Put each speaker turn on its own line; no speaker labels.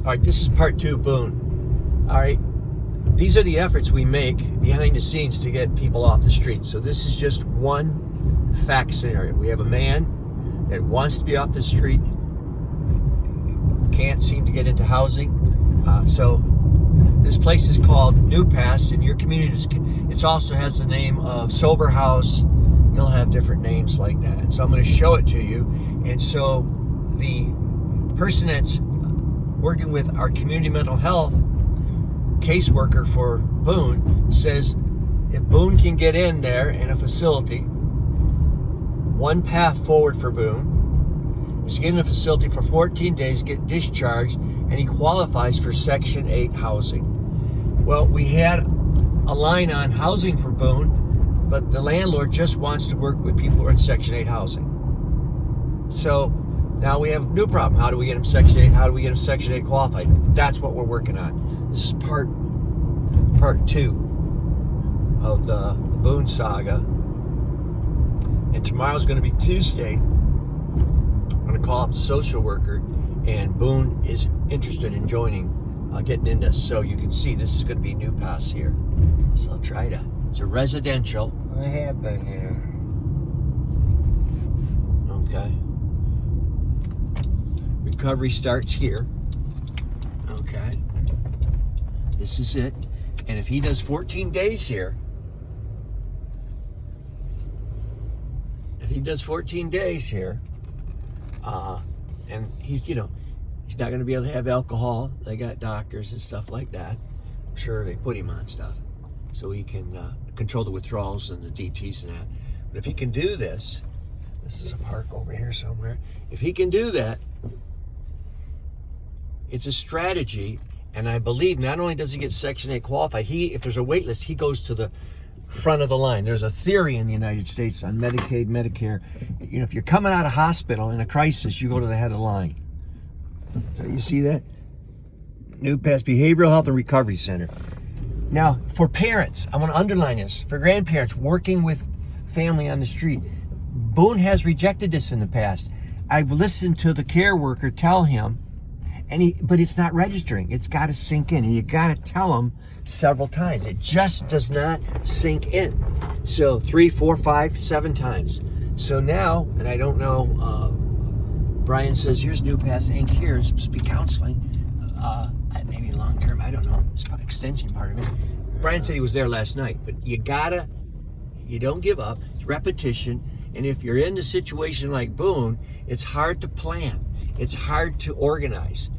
All right, this is part 2, Boone. All right, these are the efforts we make behind the scenes to get people off the street. So this is just one fact scenario. We have a man that wants to be off the street, can't seem to get into housing. So this place is called New Pass. In your community, it also has the name of Sober House. You'll have different names like that. And so I'm going to show it to you. And so the person that's working with our community mental health caseworker for Boone says if Boone can get in there in a facility, one path forward for Boone is to get in a facility for 14 days, get discharged, and he qualifies for Section 8 housing. Well, we had a line on housing for Boone, but the landlord just wants to work with people who are in Section 8 housing. So now we have a new problem. How do we get him Section 8? How do we get him Section 8 qualified? That's what we're working on. This is part 2 of the Boone saga. And tomorrow's going to be Tuesday. I'm going to call up the social worker, and Boone is interested in joining, getting into this. So you can see this is going to be New Pass here. So I'll try to. It's a residential.
I have been here.
Okay. Recovery starts here. Okay. This is it. And if he does 14 days here, and he's not going to be able to have alcohol. They got doctors and stuff like that. I'm sure they put him on stuff so he can control the withdrawals and the DTs and that. But if he can do this is a park over here somewhere. If he can do that, it's a strategy. And I believe not only does he get Section 8 qualified, if there's a wait list, he goes to the front of the line. There's a theory in the United States on Medicaid, Medicare. If you're coming out of hospital in a crisis, you go to the head of the line. So you see that? New Pass Behavioral Health and Recovery Center. Now, for parents, I want to underline this. For grandparents working with family on the street, Boone has rejected this in the past. I've listened to the care worker tell him, but it's not registering. It's got to sink in, and you got to tell him several times. It just does not sink in. So 3, 4, 5, 7 times. So now, and I don't know, Brian says, here's New Pass Inc. here. It's supposed to be counseling. Maybe long term, I don't know. It's an extension part of it. Brian said he was there last night, but you don't give up. It's repetition. And if you're in a situation like Boone, it's hard to plan. It's hard to organize.